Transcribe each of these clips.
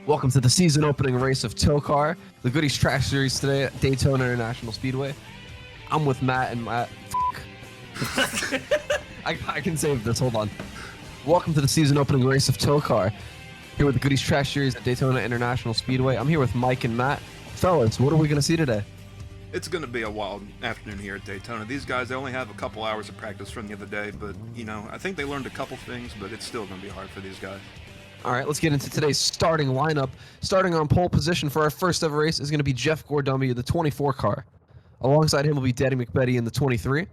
Welcome to the season opening race of TOECAR, the Goodies Track Series today at Daytona International Speedway. I'm with Matt and Matt. I can save this, hold on. Welcome to the season opening race of TOECAR, here with the Goodies Track Series at Daytona International Speedway. I'm here with Mike and Matt. Fellas, what are we going to see today? It's going to be a wild afternoon here at Daytona. These guys, they only have a couple hours of practice from the other day, but, you know, I think they learned a couple things, but it's still going to be hard for these guys. All right, let's get into today's starting lineup. Starting on pole position for our first ever race is going to be Jeff Gordumby, the 24 car. Alongside him will be Danny McBetty in the 23.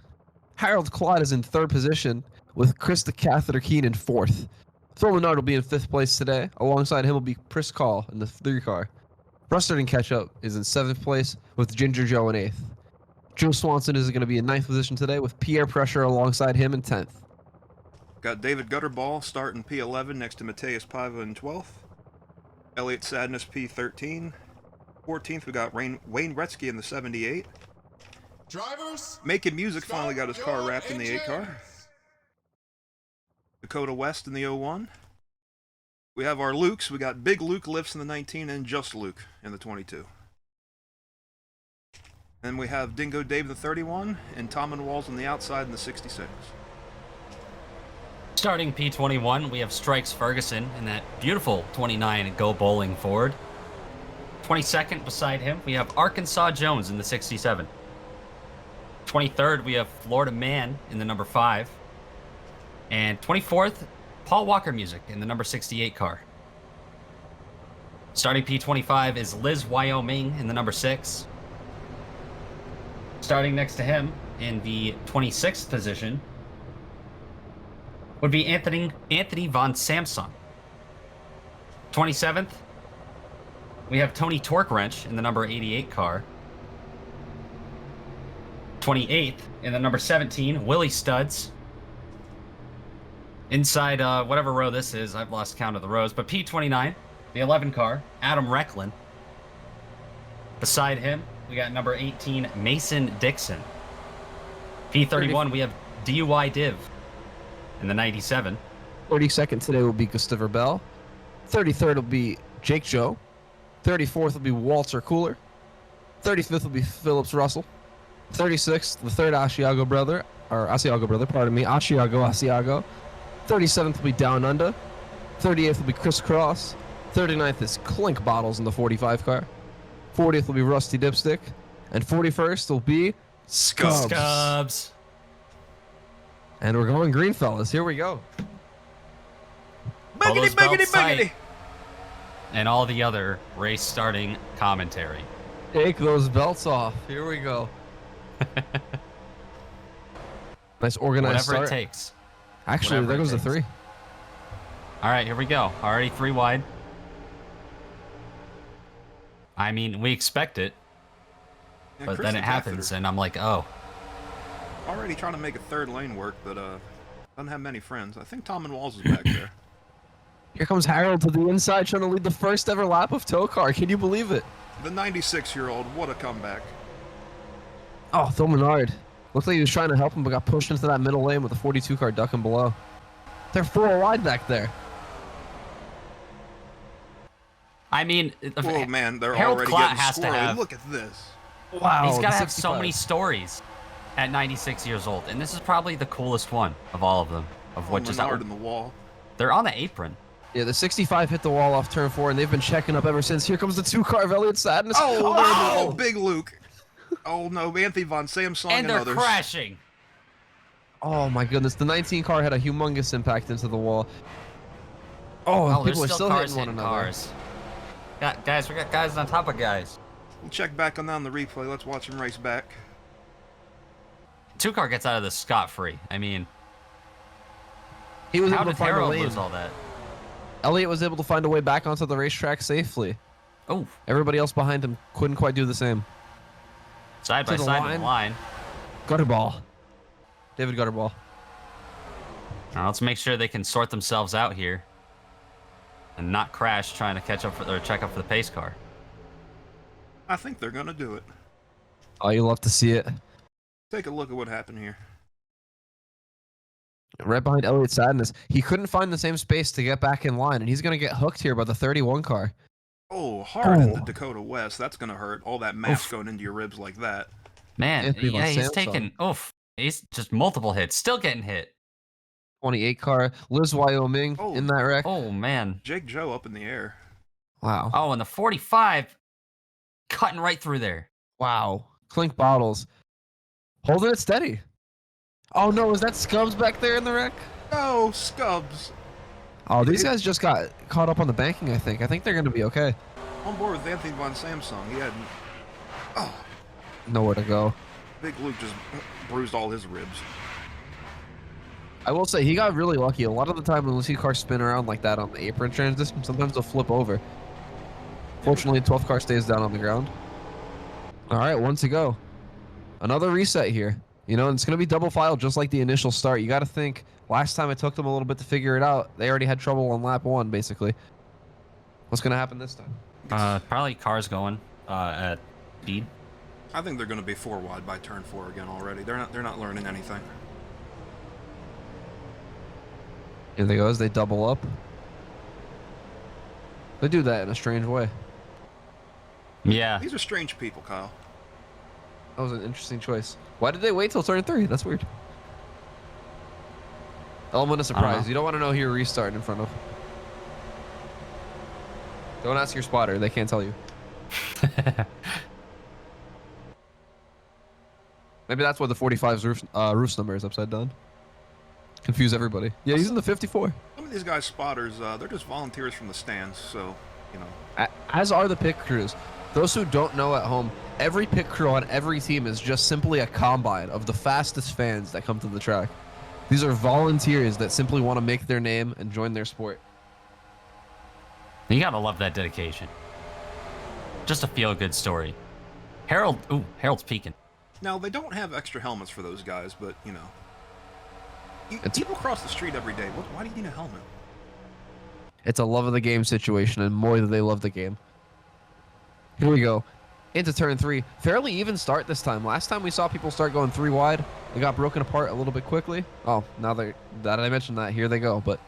Harold Clyde is in third position, with Chris the Catheter Keen in fourth. Phil Menard will be in fifth place today. Alongside him will be Chris Call in the 3 car. Rustard and Ketchup is in 7th place, with Ginger Joe in 8th. Joe Swanson is going to be in 9th position today, with Pierre Pressure alongside him in 10th. Got David Gutterball starting P11 next to Mateus Paiva in 12th. Elliott Sadness P13. 14th, we got Wayne Retzky in the 78. Drivers, Making Music finally got his car wrapped in the 8 car. Dakota West in the 01. We have our Lukes. We got Big Luke Lifts in the 19 and Just Luke in the 22. Then we have Dingo Dave in the 31 and Tom and Walls on the outside in the 66. Starting P21, we have Strikes Ferguson in that beautiful 29 Go Bowling Ford. 22nd beside him, we have Arkansas Jones in the 67. 23rd, we have Florida Man in the number 5. And 24th, Paul Walker Music in the number 68 car. Starting P25 is Liz Wyoming in the number 6. Starting next to him in the 26th position would be Anthony Von Samson. 27th, we have Tony Torque Wrench in the number 88 car. 28th, in the number 17, Willie Studs. Inside whatever row this is, I've lost count of the rows, but P29, the 11 car, Adam Recklin. Beside him, we got number 18, Mason Dixon. P31, we have DUI Div in the 97. 32nd today will be Gustavor Bell. 33rd will be Jake Joe. 34th will be Walter Cooler. 35th will be Phillips Russell. 36th, the third Asiago brother. 37th will be Down Under. 38th will be Chris Cross. 39th is Clink Bottles in the 45 car. 40th will be Rusty Dipstick. And 41st will be Scubs. And we're going green, fellas. Here we go. Biggity, biggity, biggity! And all the other race starting commentary. Take those belts off. Here we go. Nice organized Whatever start. it takes. Actually, Whatever there goes it the 3. All right, here we go. Already 3 wide. I mean, we expect it, Yeah, but Chris then the it happens, Catheter. and I'm like, oh. Already trying to make a third lane work, but doesn't have many friends. I think Tom and Walls is back there. Here comes Harold to the inside, trying to lead the first ever lap of TOECAR. Can you believe it? The 96-year-old, what a comeback. Oh, Phil Menard. Looked like he was trying to help him, but got pushed into that middle lane with the 42 car ducking below. They're 4 wide back there. I mean, Oh man, they're Harold already Klatt getting has to squirrely. have. Look at this. Wow. He's got to the have so 65. many stories at 96 years old, and this is probably the coolest one of all of them. Of what just Menard in the wall. they're on the apron. Yeah, the 65 hit the wall off turn 4, and they've been checking up ever since. Here comes the 2 car of Elliott Sadness. Oh, Big Luke. Oh no, Anthony Von Samsung And and they're others. crashing. Oh my goodness, the 19 car had a humongous impact into the wall. Oh, Oh, people are there's still cars hitting one hitting another. cars. Guys, we got guys on top of guys. We'll check back on that on the replay. Let's watch him race back. 2 car gets out of this scot-free. I mean, He was how able did to find a Harold lane. lose all that? Elliott was able to find a way back onto the racetrack safely. Oh, Everybody else behind him couldn't quite do the same. side by To the side line. with the line. Gutterball. David Gutterball. Now let's make sure they can sort themselves out here and not crash trying to catch up for, or check up for the pace car. I think they're gonna do it. Oh, you love to see it. Take a look at what happened here. Right behind Elliott Sadness. He couldn't find the same space to get back in line, and he's going to get hooked here by the 31 car. Oh, hard in the Oh. Dakota West. That's gonna hurt. All that mass going into your ribs like that. Man, Anthony Von yeah, he's Samson. taking. Oof. He's just multiple hits. Still getting hit. 28 car. Liz Wyoming Oh. in that wreck. Oh, man. Jake Joe up in the air. Wow. Oh, and the 45 cutting right through there. Wow. Clink bottles. Holding it steady. Oh no, is that Scubs back there in the wreck? Oh, Scubs. Oh, these guys just got caught up on the banking, I think. I think they're going to be okay. On board with Anthony Von Samsung. He had Nowhere to go. Big Luke just bruised all his ribs. I will say, he got really lucky. A lot of the time when we see cars spin around like that on the apron transition, sometimes they'll flip over. Fortunately, 12th car stays down on the ground. All right, one to go. Another reset here. You know, and it's going to be double file just like the initial start. You got to think, last time it took them a little bit to figure it out. They already had trouble on lap 1, basically. What's going to happen this time? Probably cars going at speed. I think they're going to be 4 wide by turn 4 again already. They're not learning anything. Here they go as they double up. They do that in a strange way. Yeah. These are strange people, Kyle. That was an interesting choice. Why did they wait till turn 3? That's weird. Element of surprise. know. You don't want to know who you're restarting in front of. Don't ask your spotter. They can't tell you. Maybe that's why the 45's roof number is upside down. Confuse everybody. Yeah, he's in the 54. Some of these guys spotters, they're just volunteers from the stands, so, you know. As are the pit crews. Those who don't know at home, every pit crew on every team is just simply a combine of the fastest fans that come to the track. These are volunteers that simply want to make their name and join their sport. You gotta love that dedication. Just a feel-good story. Harold's peeking. Now, they don't have extra helmets for those guys, but, you know. It's- People cross the street every day. Why do you need a helmet? It's a love of the game situation, and more than they love the game. Here we go. Into turn 3. Fairly even start this time. Last time we saw people start going 3 wide. They got broken apart a little bit quickly. Oh, now that I mentioned that, here they go. But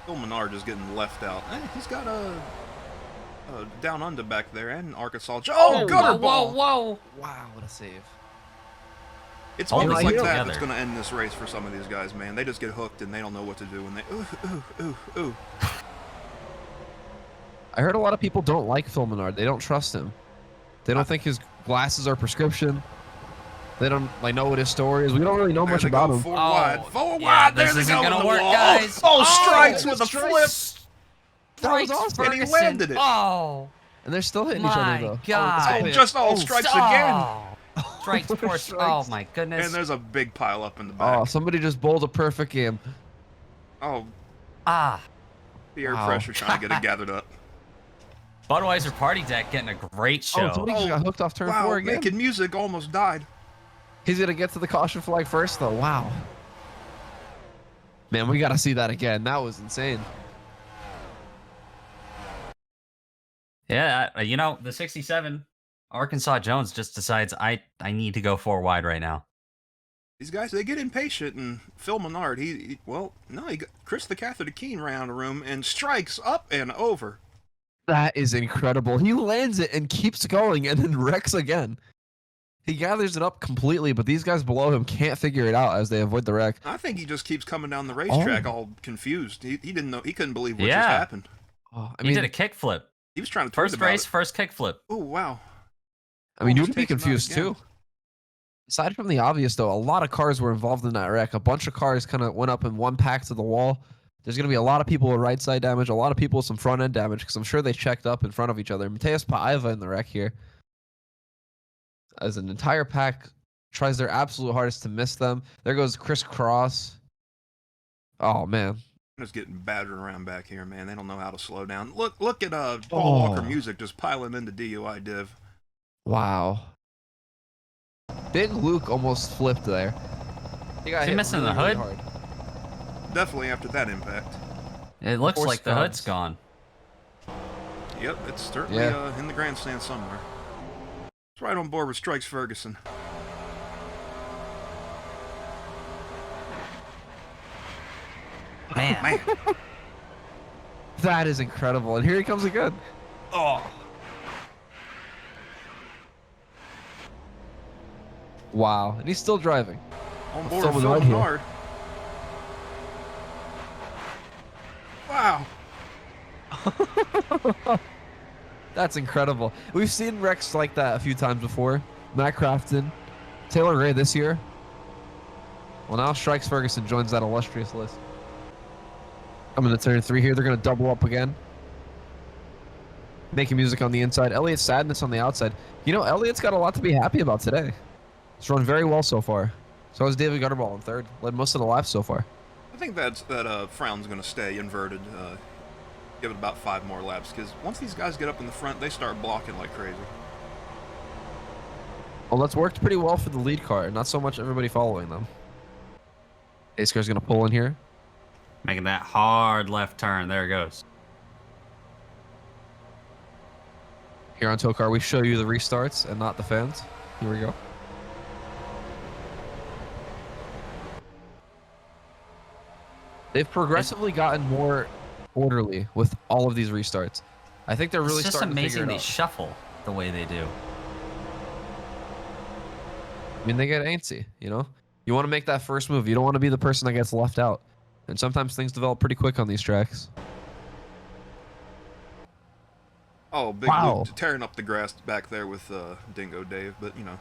Phil Menard is getting left out. He's got a down under back there and Arkansas. Oh, gutter ball! Whoa! wow, what a save. It's Oh, moments yeah, like yeah. that that's Together. going to end this race for some of these guys, man. They just get hooked and they don't know what to do, and they ooh. I heard a lot of people don't like Phil Menard. They don't trust him. They don't think his glasses are prescription. They don't know what his story is. We don't really know There much they about go, him. 4 Oh, wide. 4 yeah, wide. There this they isn't go gonna with the work, wall. guys. Oh, strikes Oh, with a strikes. flip. That was Strikes awesome. And he Ferguson. landed it. Oh, And they're still hitting each other, my though. God. Oh, just all strikes again. Strikes, More poor. strikes. Oh my goodness. And there's a big pile up in the back. Oh, somebody just bowled a perfect game. Oh, Ah, the air Wow. pressure trying to get it gathered up. Budweiser Party Deck getting a great show. Oh, somebody just got hooked off turn 4 Wow, again. making music almost died. He's going to get to the caution flag first, though. Wow. Man, we got to see that again. That was insane. Yeah, you know, the 67, Arkansas Jones just decides I need to go 4 wide right now. These guys, they get impatient, and Phil Menard, he got Chris the Catheter Keen ran out of the room and strikes up and over. That is incredible. He lands it and keeps going and then wrecks again. He gathers it up completely, but these guys below him can't figure it out as they avoid the wreck. I think he just keeps coming down the racetrack all confused. He didn't know, he couldn't believe what just Yeah. happened. Oh, He did a kickflip. He was trying to tweet First about race, it. first kickflip. Oh, wow. I mean, Almost you'd be takes him out confused again. too. Aside from the obvious, though, a lot of cars were involved in that wreck. A bunch of cars kind of went up in one pack to the wall. There's going to be a lot of people with right side damage, a lot of people with some front end damage, because I'm sure they checked up in front of each other. Mateus Paiva in the wreck here. As an entire pack tries their absolute hardest to miss them. There goes Chris Cross. Oh, man. Just getting battered around back here, man. They don't know how to slow down. Look at Paul Walker Music just piling into DUI div. Wow. Big Luke almost flipped there. He got Is he hit missing the really, really hood? hard. Definitely after that impact. It looks Or like the hood's Scubs. gone. Yep, it's certainly Yeah. in the grandstand somewhere. It's right on board with Strikes Ferguson. Man. That is incredible. And here he comes again. Oh. Wow. And he's still driving. On board, Someone filming right here. hard. Wow. That's incredible. We've seen wrecks like that a few times before. Matt Crafton, Taylor Ray this year. Well, now Strikes Ferguson joins that illustrious list. Coming to turn 3 here. They're going to double up again. Making music on the inside. Elliott Sadness on the outside. You know, Elliott's got a lot to be happy about today. He's run very well so far. So has David Gutterball in third. Led most of the laps so far. I think that frown's going to stay inverted. Give it about 5 more laps, because once these guys get up in the front, they start blocking like crazy. Well, that's worked pretty well for the lead car. Not so much everybody following them. Ace car's going to pull in here. Making that hard left turn. There it goes. Here on TOECAR, we show you the restarts and not the fans. Here we go. They've progressively gotten more orderly with all of these restarts. I think they're really it's just starting to amazing figure it they out. shuffle the way they do. I mean, they get antsy, you know? You want to make that first move. You don't want to be the person that gets left out. And sometimes things develop pretty quick on these tracks. Oh, big Wow. Luke tearing up the grass back there with Dingo Dave, but, you know,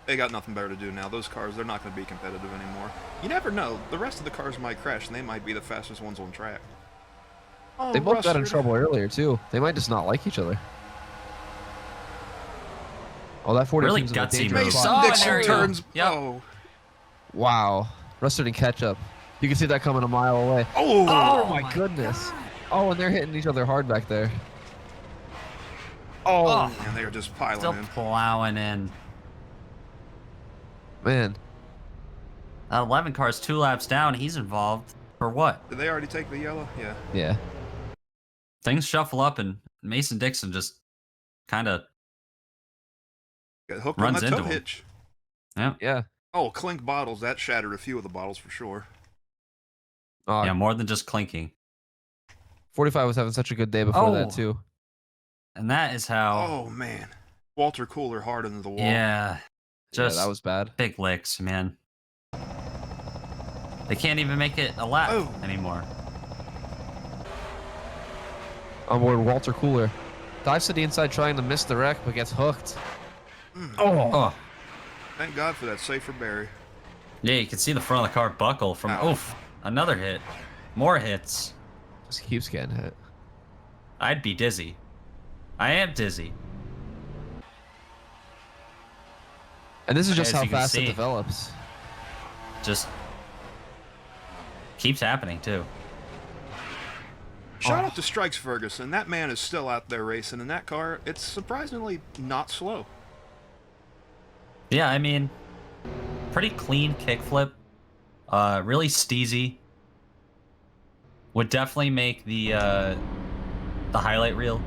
they got nothing better to do now. Those cars, they're not going to be competitive anymore. You never know. The rest of the cars might crash, and they might be the fastest ones on track. Oh, They both got in Rustard. trouble earlier, too. They might just not like each other. Oh, that 40 Really team's in a gutsy dangerous move. Mason spot. Oh, Dixon there you go. turns. Yep. Oh. Wow. Rusted and catch up. You can see that coming a mile away. Oh. Oh, my goodness. Oh, and they're hitting each other hard back there. Oh, And they are just piling Still in. plowing in. man. That 11 car's 2 laps down. He's involved. For what? Did they already take the yellow? Yeah. Yeah. Things shuffle up, and Mason Dixon just kind of Got hooked Runs on that into tow him. hitch. Yeah. Oh, clink bottles. That shattered a few of the bottles for sure. Oh, yeah, more than just clinking. 45 was having such a good day before Oh. that, too. And that is how. Oh, man. Walter Cooler hard into the wall. Yeah, just Yeah, that was bad. big licks, man. They can't even make it a lap Oh. anymore. On board Walter Cooler. Dives to the inside trying to miss the wreck, but gets hooked. Oh, Thank God for that safer Barry. yeah, you can see the front of the car buckle from. Ow. Oof, another hit, more hits. Just keeps getting hit. I'd be dizzy. I am dizzy. And this is just As how you can fast it see. develops. Just keeps happening too. Shout out to Strikes Ferguson. That man is still out there racing, and that car, it's surprisingly not slow. Yeah, I mean, pretty clean kickflip. Really steezy. Would definitely make the highlight reel.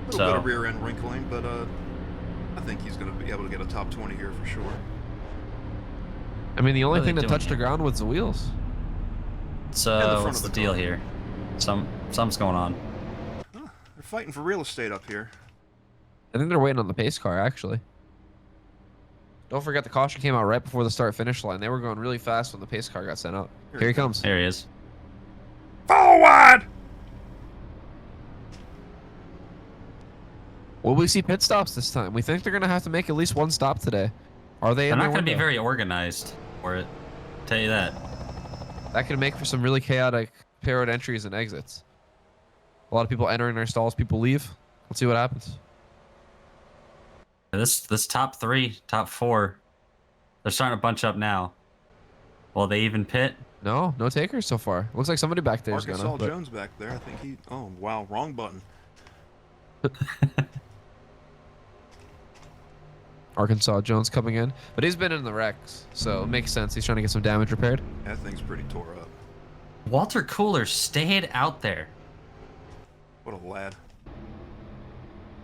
A little bit of rear end wrinkling, but I think he's going to be able to get a top 20 here for sure. I mean, the only What are thing they that doing touched the here? ground was the wheels. So front what's of the the deal car. here? Something's going on. They're fighting for real estate up here. I think they're waiting on the pace car, actually. Don't forget the caution came out right before the start-finish line. They were going really fast when the pace car got sent out. Here he comes. There he is. Forward! Will we see pit stops this time? We think they're going to have to make at least one stop today. Are they They're in not their going to be window? very organized for it. Tell you that. That could make for some really chaotic paired entries and exits. A lot of people entering their stalls, people leave. Let's see what happens. This top 3, top 4, they're starting to bunch up now. Will they even pit? No takers so far. Looks like somebody back there is Arkansas gonna. But Jones back there. I think he... Oh, wow. Wrong button. Arkansas Jones coming in, but he's been in the wrecks, so it makes sense. He's trying to get some damage repaired. That thing's pretty tore up. Walter Cooler stayed out there. What a lad.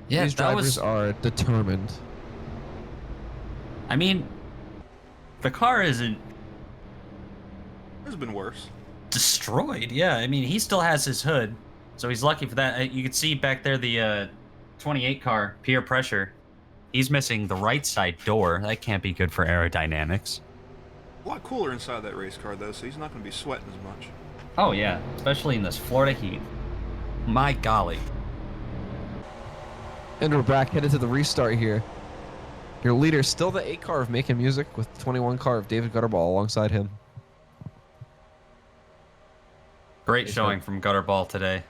Yeah, These that drivers was. are determined. I mean, the car isn't There's been worse. destroyed. Yeah, I mean, he still has his hood. So he's lucky for that. You can see back there the 28 car, peer pressure. He's missing the right side door. That can't be good for aerodynamics. A lot cooler inside that race car, though, so he's not going to be sweating as much. Oh, yeah. Especially in this Florida heat. My golly. And we're back, headed to the restart here. Your leader, still the 8 car of Making Music, with the 21 car of David Gutterball alongside him. Great showing from Gutterball today.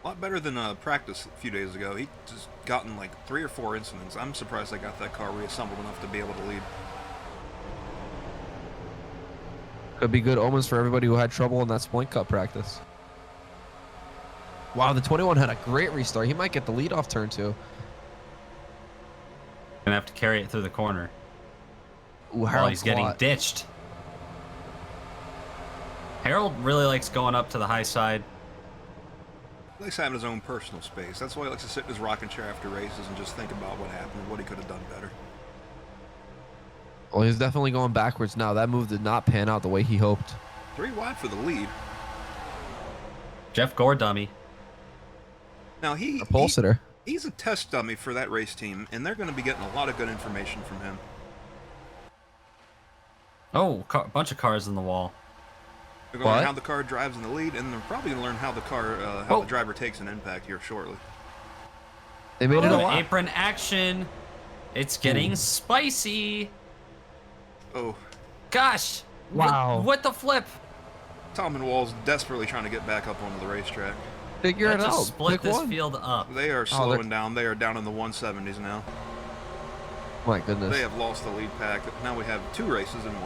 A lot better than practice a few days ago. He just gotten like 3 or 4 incidents. I'm surprised they got that car reassembled enough to be able to lead. Could be good omens for everybody who had trouble in that Splink Cup practice. Wow, the 21 had a great restart. He might get the lead off turn 2. Gonna have to carry it through the corner. Ooh, While Harold he's getting Klott. ditched. Harold really likes going up to the high side. He likes having his own personal space. That's why he likes to sit in his rocking chair after races and just think about what happened and what he could have done better. Well, he's definitely going backwards now. That move did not pan out the way he hoped. 3 wide for the lead. Jeff Gore dummy. Now A pole sitter. he's a test dummy for that race team, and they're going to be getting a lot of good information from him. Oh, bunch of cars in the wall. They're going to What? learn how the car drives in the lead, and they're probably going to learn how the car, how the driver takes an impact here shortly. They made it a Oh, lot. apron action. It's getting spicy. Oh, Gosh. Wow. What the flip? Tom and Wall's desperately trying to get back up onto the racetrack. Figure That it just out. split Pick this one. field up. They are they're- slowing down. They are down in the 170s now. My goodness. They have lost the lead pack. Now we have 2 races in 1.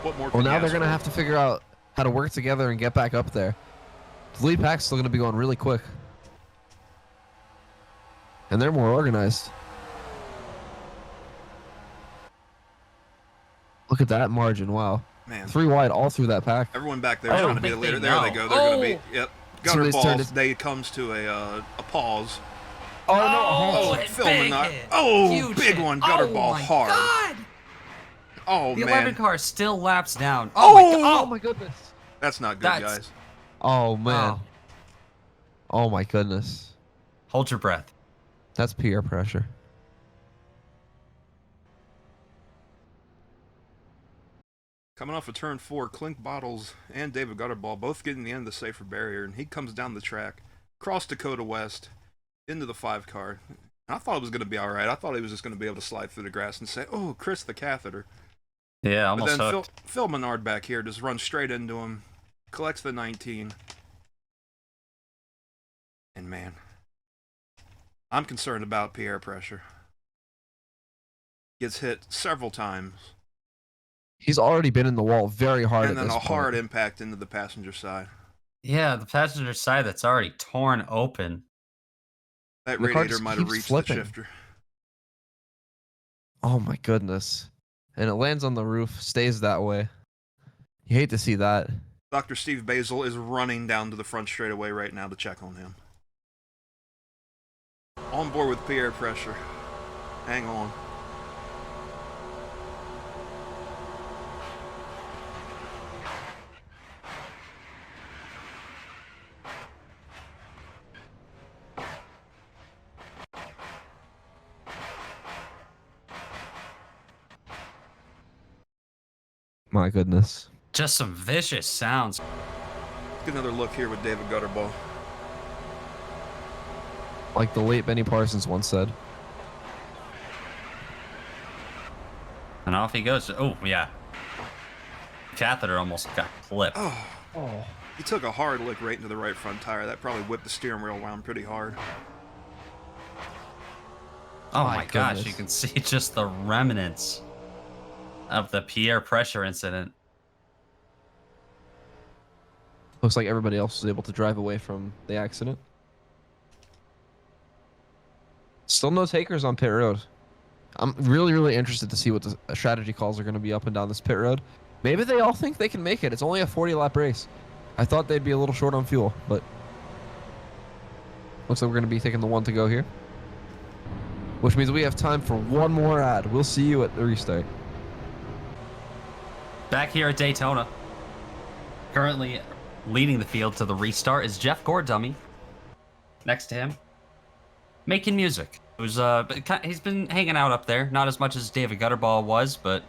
What more? Well, can you now they're ask going to for? have to figure out how to work together and get back up there. The lead pack's still going to be going really quick. And they're more organized. Look at that margin. Wow. Man, 3 wide all through that pack. everyone back there I is don't trying to be the think they leader. There they know. go. They're going to Oh! be. Yep. Somebody's turned Gutterball's it- day comes to a pause. Oh, Oh, no. it Phil big Menard. hit. Oh, Huge big hit. one. Oh Gutterball my hard. God. Oh, The man. 11 car still laps down. Oh! Oh, my God. Oh, my goodness. That's not good, That's- guys. Oh, man. Oh. Oh, my goodness. Hold your breath. That's peer pressure. Coming off of turn 4, Clink Bottles and David Gutterball both getting the end of the safer barrier, and he comes down the track, across Dakota West, into the 5 car. And I thought it was going to be all right. I thought he was just going to be able to slide through the grass and say, "Oh, Chris the catheter." Yeah, But almost then hooked. Phil Menard back here just runs straight into him, collects the 19. And man, I'm concerned about Pierre pressure. Gets hit several times, He's already been in the wall very hard and at then this a hard point. impact into the passenger side. Yeah, the passenger side that's already torn open. That The car radiator just might have keeps reached flipping. the shifter. Oh, my goodness. And it lands on the roof, stays that way. You hate to see that. Dr. Steve Basil is running down to the front straightaway right now to check on him. On board with Pierre pressure. Hang on. My goodness. Just some vicious sounds. Get another look here with David Gutterball. Like the late Benny Parsons once said. And off he goes. Oh, yeah. Catheter almost got clipped. Oh. He took a hard lick right into the right front tire. That probably whipped the steering wheel around pretty hard. Oh My my gosh, goodness. you can see just the remnants of the Pierre pressure incident. Looks like everybody else was able to drive away from the accident. Still no takers on pit road. I'm really, really interested to see what the strategy calls are going to be up and down this pit road. Maybe they all think they can make it. It's only a 40-lap race. I thought they'd be a little short on fuel, but looks like we're going to be taking the 1 to go here. Which means we have time for one more ad. We'll see you at the restart. Back here at Daytona. Currently leading the field to the restart is Jeff Gordummy. Next to him, making music. He's been hanging out up there, not as much as David Gutterball was, but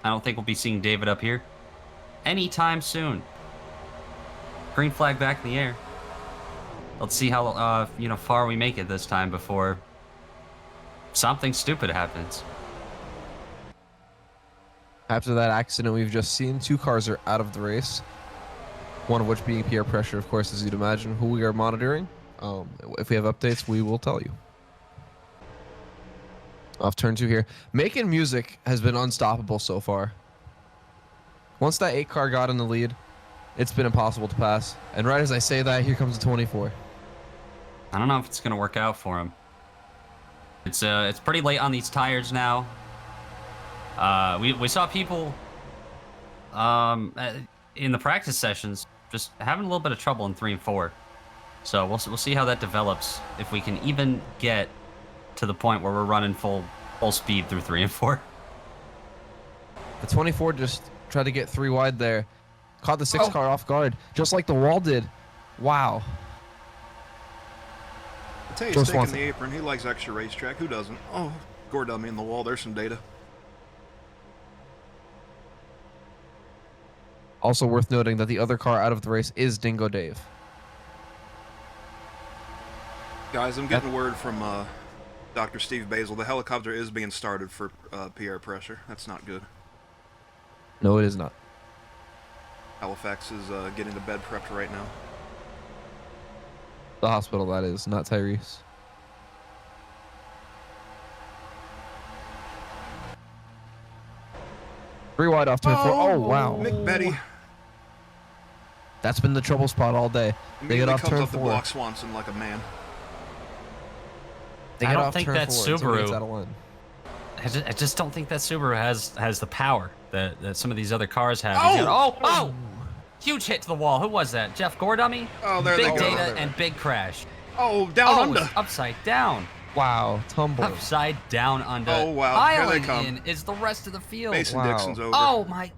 I don't think we'll be seeing David up here anytime soon. Green flag back in the air. Let's see how far we make it this time before something stupid happens. After that accident we've just seen, 2 cars are out of the race. One of which being Pierre Pressure, of course, as you'd imagine, who we are monitoring. If we have updates, we will tell you. Off turn 2 here. Making music has been unstoppable so far. Once that 8 car got in the lead, it's been impossible to pass. And right as I say that, here comes the 24. I don't know if it's going to work out for him. It's pretty late on these tires now. We saw people in the practice sessions just having a little bit of trouble in 3 and 4. So we'll see how that develops, if we can even get to the point where we're running full speed through 3 and 4. The 24 just tried to get 3 wide there. Caught the 6 car off guard, just like the wall did. Wow. I tell you, he's taking the apron. He likes extra racetrack. Who doesn't? Oh, Gordummy in the wall. There's some data. Also worth noting that the other car out of the race is Dingo Dave. Guys, I'm getting word from Dr. Steve Basil. The helicopter is being started for Pierre Pressure. That's not good. No, it is not. Halifax is getting the bed prepped right now. The hospital, that is, not Tyrese. Three wide off turn 4. Oh, wow. McBetty. That's been the trouble spot all day. They get off turn 4. The block Swanson like a man. They I get don't off think turn that 4 until it gets Subaru. out of line. I just don't think that Subaru has the power that some of these other cars have. Oh! Huge hit to the wall. Who was that? Jeff Gordummy? Oh, there big they go. Data and big crash. Oh, down under. It's upside down. Wow, tumble. Upside down under. Oh, wow. Here they Piling come. in is the rest of the field. Mason Wow. Dixon's over. Oh my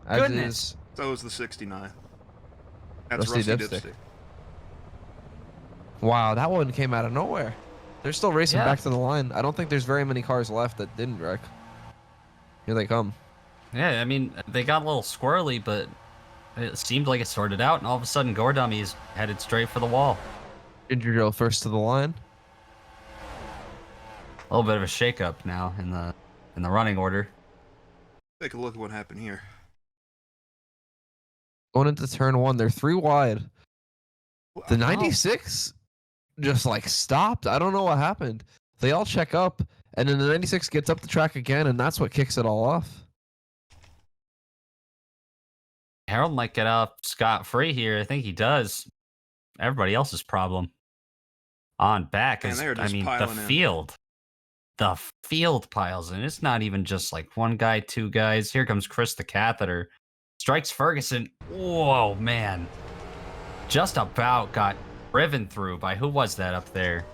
As goodness. is So is the 69. That's Rusty Rusty Dipstick. Dipstick. Wow, that one came out of nowhere. They're still racing Yeah. back to the line. I don't think there's very many cars left that didn't wreck. Here they come. Yeah, I mean, they got a little squirrely, but it seemed like it sorted out, and all of a sudden Gordummy's headed straight for the wall. Ginger Joe first to the line. A little bit of a shakeup now in the running order. Take a look at what happened here. Going into turn 1, they're 3 wide. The 96 just like stopped. I don't know what happened. They all check up, and then the 96 gets up the track again, and that's what kicks it all off. Harold might get off scot-free here. I think he does. Everybody else's problem. On back Man, is, they're I just mean, the piling in. field. The field piles in. It's not even just like one guy, 2 guys. Here comes Chris the Catheter. Strikes Ferguson. Whoa, man. Just about got driven through by, who was that up there?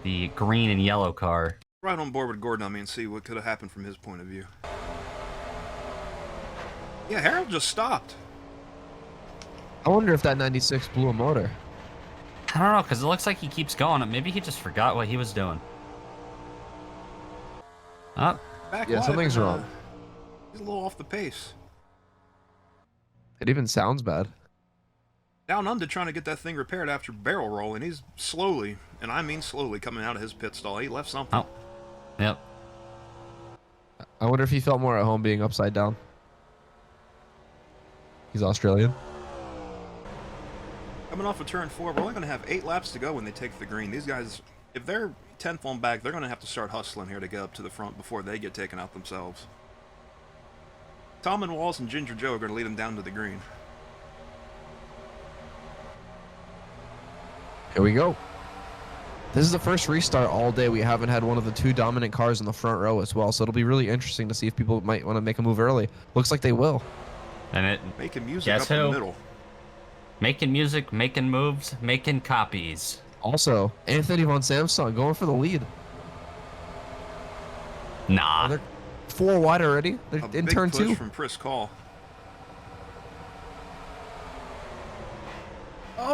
The green and yellow car. Right on board with Gordummy and see what could have happened from his point of view. Yeah, Harold just stopped. I wonder if that 96 blew a motor. I don't know, because it looks like he keeps going. Maybe he just forgot what he was doing. Oh, Back Yeah, wide, something's and, wrong. He's a little off the pace. It even sounds bad. Down under trying to get that thing repaired after barrel rolling. He's slowly, and I mean slowly, coming out of his pit stall. He left something. oh. Yep. I wonder if he felt more at home being upside down. He's Australian. Coming off of turn 4, we're only going to have 8 laps to go when they take the green. These guys, if they're 10th on back, they're going to have to start hustling here to get up to the front before they get taken out themselves. Tom and Walls and Ginger Joe are going to lead them down to the green. Here we go. This is the first restart all day. We haven't had one of the 2 dominant cars in the front row as well, so it'll be really interesting to see if people might want to make a move early. Looks like they will. And it Making music Guess up in who? the middle. making music, making moves, making copies. Also, Anthony Von Samson going for the lead. Nah. They're 4 wide already. They're A in big turn push 2. from Chris Call.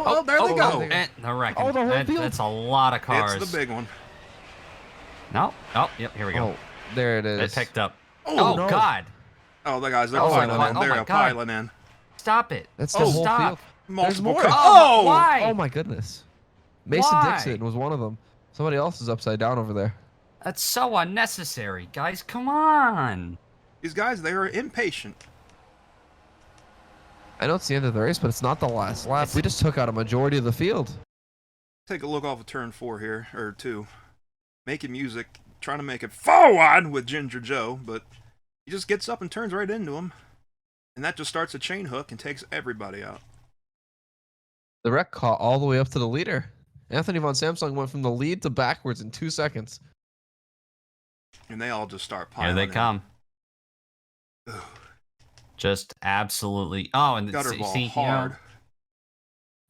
oh, there they go. they The wrecking. Oh, the whole field. That's a lot of cars. It's the big one. No. Oh, yep. Here we go. Oh, there it It is. picked up. Oh, Oh no. God! Oh, the guys, they're Oh, piling my- in. oh They're my a God. piling in. Stop it! That's the whole Stop. field. Multiple more. cars. Oh, Oh! why? Oh my goodness. Mason Why? Dixon was one of them. Somebody else is upside down over there. That's so unnecessary, guys. Come on. These guys, they are impatient. I know it's the end of the race, but it's not the last lap. We just took out a majority of the field. Take a look off of turn 4 here, or 2. Making music, trying to make it forward with Ginger Joe, but he just gets up and turns right into him. And that just starts a chain hook and takes everybody out. The wreck caught all the way up to the leader. Anthony Von Samsung went from the lead to backwards in 2 seconds. And they all just start piling Here they come. Ugh. Just absolutely. Oh, and Gutter ball see, hard.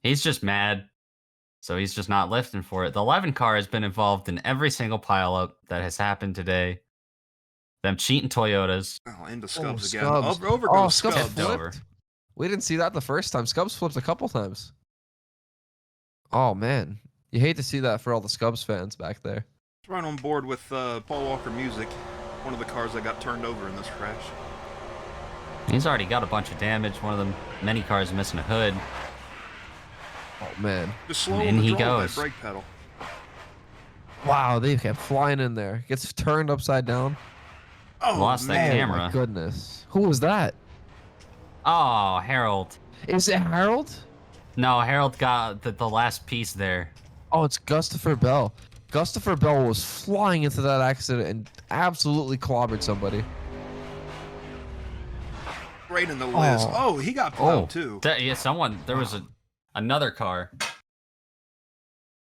he's just mad. So he's just not lifting for it. The 11 car has been involved in every single pileup that has happened today. Them cheating Toyotas. Oh, into Scubs again. Scubs. Over Oh, goes Scubs Scubs. flipped. over. flipped. We didn't see that the first time. Scubs flipped a couple times. Oh, man. You hate to see that for all the Scubs fans back there. Right on board with Paul Walker Music, one of the cars that got turned over in this crash. He's already got a bunch of damage. One of them, many cars missing a hood. Oh, man. Just slow And on he the draw goes. that brake pedal. Wow, they kept flying in there. Gets turned upside down. Oh, Lost that man. Oh, camera. my goodness. Who was that? Oh, Harold. Is it Harold? No, Harold got the last piece there. Oh, it's Gustafer Bell. Gustafer Bell was flying into that accident and absolutely clobbered somebody. Right in the list. Oh, he got plowed too. Yeah, there was another car.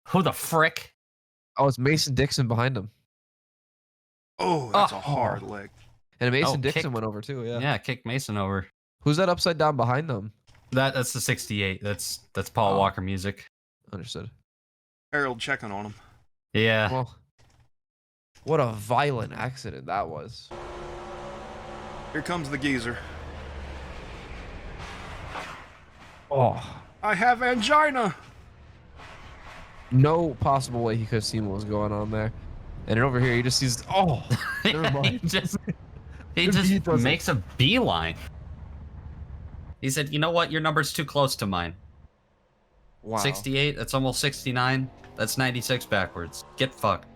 Who the frick? Oh, it's Mason Dixon behind him. Oh, that's a Oh. hard leg. And Mason Oh, Dixon kicked- went over too, yeah. Yeah, kicked Mason over. Who's that upside down behind them? That's the 68. That's Paul Oh. Walker Music. Understood. Harold checking on him. Yeah. Well, what a violent accident that was. Here comes the geezer. Oh, I have angina. no possible way he could have seen what was going on there. And then over here, he just sees, oh, never he mind. just He doesn't. makes a beeline. He said, "You know what? Your number's too close to mine. Wow. 68. That's almost 69. That's 96 backwards. Get fucked."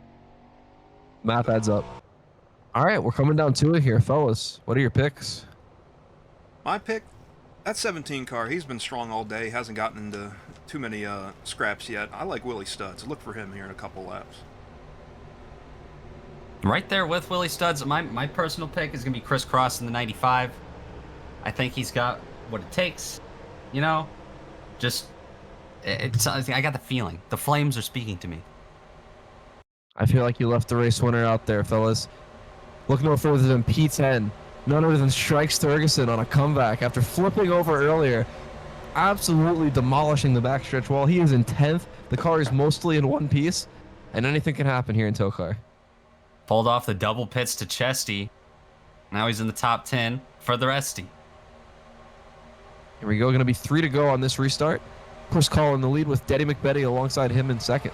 Math adds up. All right, we're coming down to it here, fellas. What are your picks? My pick, that 17 car, he's been strong all day. Hasn't gotten into too many scraps yet. I like Willie Studs. Look for him here in a couple laps. Right there with Willie Studs. My personal pick is gonna be Chris Cross in the 95. I think he's got what it takes. You know, just I got the feeling. The flames are speaking to me. I feel like you left the race winner out there, fellas. Look no further than P10. None other than Strikes Ferguson on a comeback after flipping over earlier. Absolutely demolishing the backstretch wall. He is in 10th. The car is mostly in one piece. And anything can happen here in TOECAR. Pulled off the double pits to Chesty. Now he's in the top 10 for the Resty. Here we go. Going to be 3 to go on this restart. Chris Call in the lead with Daddy McBetty alongside him in second.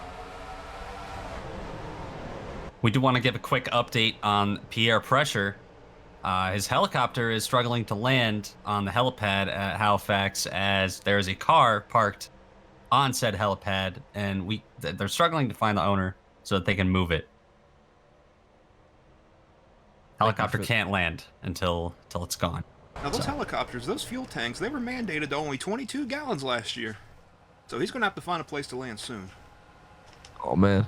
We do want to give a quick update on Pierre Pressure. His helicopter is struggling to land on the helipad at Halifax as there is a car parked on said helipad, and they're struggling to find the owner so that they can move it. Helicopter can't land until it's gone. Now those helicopters, those fuel tanks, they were mandated to only 22 gallons last year. So he's going to have to find a place to land soon. Oh, man.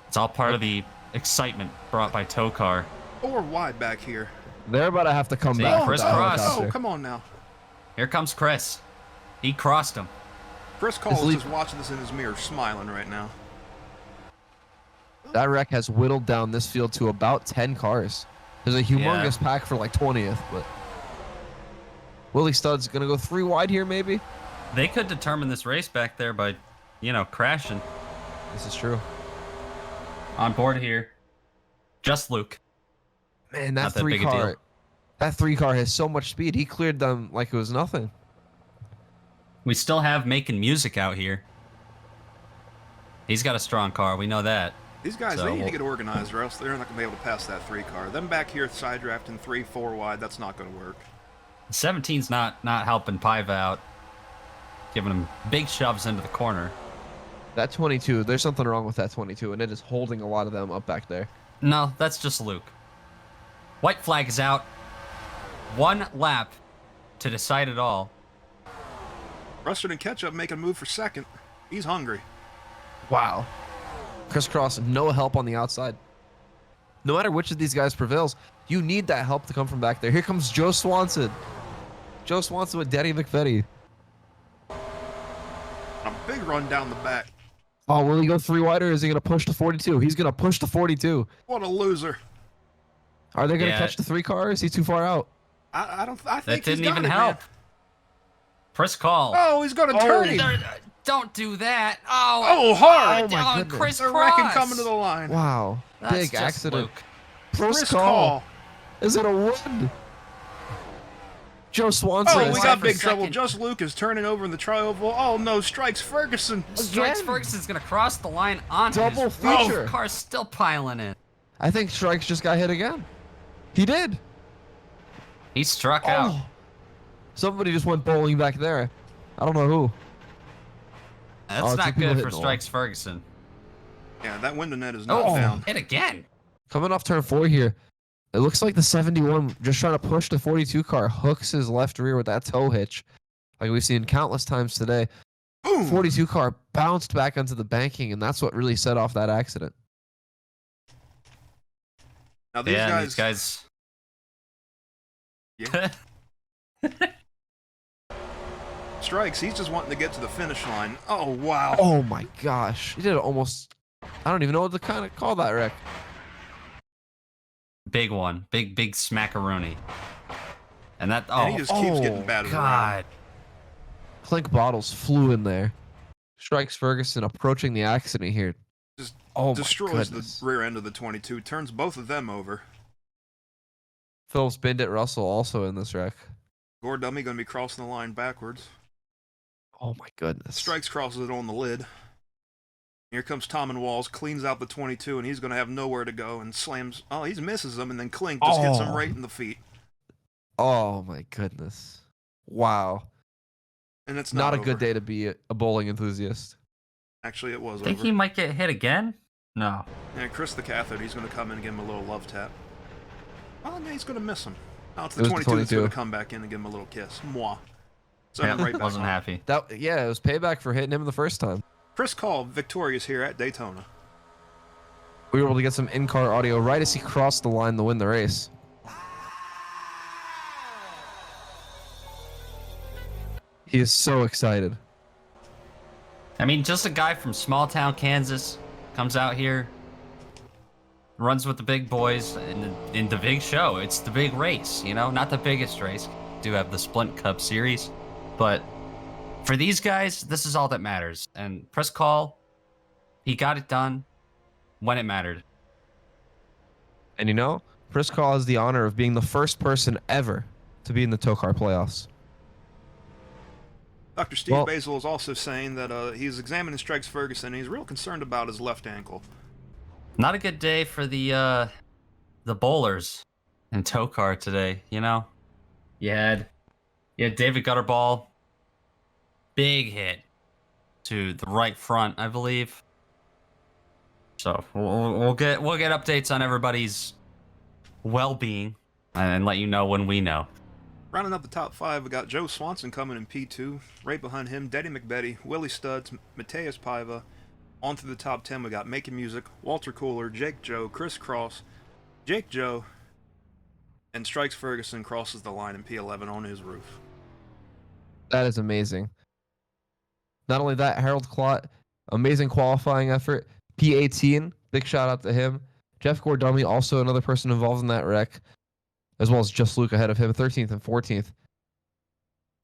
It's all part of the excitement brought by TOECAR. Or wide back here. They're about to have to come See, back. Chris with the Cross. helicopter. Oh, come on now. Here comes Chris. He crossed him. Chris Cole is lead- just watching this in his mirror, smiling right now. That wreck has whittled down this field to about 10 cars. There's a humongous pack for like 20th, but Willie Stud's gonna go 3 wide here, maybe. They could determine this race back there by, crashing. This is true. On board here, just Luke. Man, Not that that big a deal. that 3 car has so much speed. He cleared them like it was nothing. We still have making music out here. He's got a strong car. We know that. These guys, So they need to get organized, or else they're not going to be able to pass that 3 car. Them back here side drafting 3, 4 wide, that's not going to work. 17's not helping Paiva out, giving him big shoves into the corner. That 22, there's something wrong with that 22, and it is holding a lot of them up back there. No, that's just Luke. White flag is out. 1 lap to decide it all. Rustard and Ketchup making a move for second. He's hungry. Wow. Crisscross, no help on the outside. No matter which of these guys prevails, you need that help to come from back there. Here comes Joe Swanson. Joe Swanson with Danny McVetti. A big run down the back. Oh, will he go 3 wide or is he going to push to 42? He's going to push to 42. What a loser. Are they going to Yeah. catch the 3 car or is he too far out? I think That he's didn't got even it, help. man. First call. Oh, he's going to turn him. Don't do that. Oh, Oh, hard. Oh, my goodness. Chris They're Cross. wrecking coming to the line. Wow. That's Big just accident. Luke. First call. Is it a win? Joe Swanson. Oh, is we Why got for big second? trouble. Just Luke is turning over in the tri-oval. Oh, no, strikes Ferguson. Strikes Again? Ferguson's gonna cross the line on Double his feature. roof. Car's still piling in. I think Strikes just got hit again. He did. He struck out. Oh. Somebody just went bowling back there. I don't know who. That's Oh, 2 not people good hitting for the Strikes Ferguson. Yeah, that window net is not Oh, down. hit again. Coming off turn 4 here. It looks like the 71 just trying to push the 42 car hooks his left rear with that toe hitch. Like we've seen countless times today. Boom. 42 car bounced back onto the banking, and that's what really set off that accident. Now these Yeah, and guys, these Yeah. guys. Strikes, he's just wanting to get to the finish line. Oh, wow. Oh my gosh. He did it almost. I don't even know what to kind of call that wreck. Big one. Big smackaroonie. And that, And he oh, just keeps getting batted around. God. Clink bottles flew in there. Strikes Ferguson approaching the accident here. Just Oh my destroys goodness. the rear end of the 22, turns both of them over. Phillips Bindit Russell also in this wreck. Gore Dummy going to be crossing the line backwards. Oh my goodness. Strikes crosses it on the lid. Here comes Tom and Walls, cleans out the 22, and he's going to have nowhere to go and slams. Oh, he misses them, and then Clink just hits him Oh. right in the feet. Oh my goodness. Wow. And it's Not not a good over. day to be a bowling enthusiast. Actually, it was Think over. he might get hit again? No. And Chris the Cathode, he's going to come in and give him a little love tap. Oh, no, he's going to miss him. Now it's It the was the 22 that's going 22. to come back in and give him a little kiss. Mwah. Send him Yeah, right back wasn't on. happy. Yeah, it was payback for hitting him the first time. Chris Call, victorious here at Daytona. We were able to get some in-car audio right as he crossed the line to win the race. He is so excited. I mean, just a guy from small town Kansas comes out here, runs with the big boys in the big show. It's the big race, you know, not the biggest race. Do have the Splint Cup series, but for these guys, this is all that matters. And Chris Call, he got it done when it mattered. And you know, Chris Call has the honor of being the first person ever to be in the TOECAR playoffs. Dr. Steve Well- Basil is also saying that he's examining Strikes Ferguson, and he's real concerned about his left ankle. Not a good day for the bowlers in TOECAR today, you know? You had David Gutterball, big hit to the right front, I believe. So we'll get updates on everybody's well-being and let you know when we know. Rounding up the top 5, we got Joe Swanson coming in P2. Right behind him, Daddy McBetty, Willie Studs, Mateus Paiva. On through the top 10, we got Making Music, Walter Cooler, Jake Joe, Chris Cross, Jake Joe, and Strikes Ferguson crosses the line in P11 on his roof. That is amazing. Not only that, Harold Clott, amazing qualifying effort. P18, big shout out to him. Jeff Gordummy, also another person involved in that wreck, as well as just Luke ahead of him, 13th and 14th.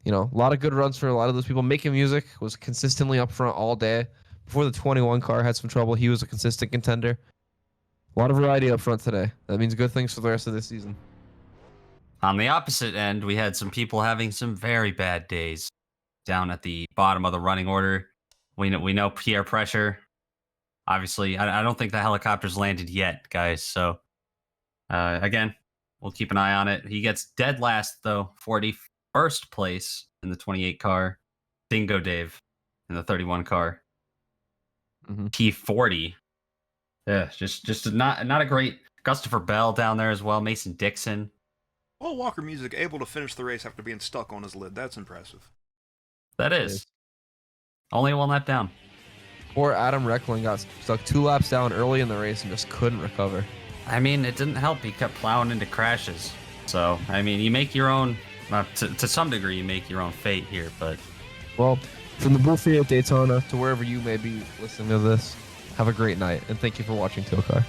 You know, a lot of good runs for a lot of those people. Making Music was consistently up front all day. Before the 21 car had some trouble, he was a consistent contender. A lot of variety up front today. That means good things for the rest of this season. On the opposite end, we had some people having some very bad days. down at the bottom of the running order. We know peer pressure. Obviously, I don't think the helicopter's landed yet, guys. So, again, we'll keep an eye on it. He gets dead last, though, 41st place in the 28 car. Dingo Dave in the 31 car. T40. Yeah, just not a great. Christopher Bell down there as well. Mason Dixon. Well, Walker Music able to finish the race after being stuck on his lid. That's impressive. That is. Only one lap down. Poor Adam Reckling got stuck 2 laps down early in the race and just couldn't recover. I mean, it didn't help. He kept plowing into crashes. So, I mean, you make your own, to some degree, you make your own fate here. But, well, from the booth here at Daytona to wherever you may be listening to this, have a great night. And thank you for watching TOECAR.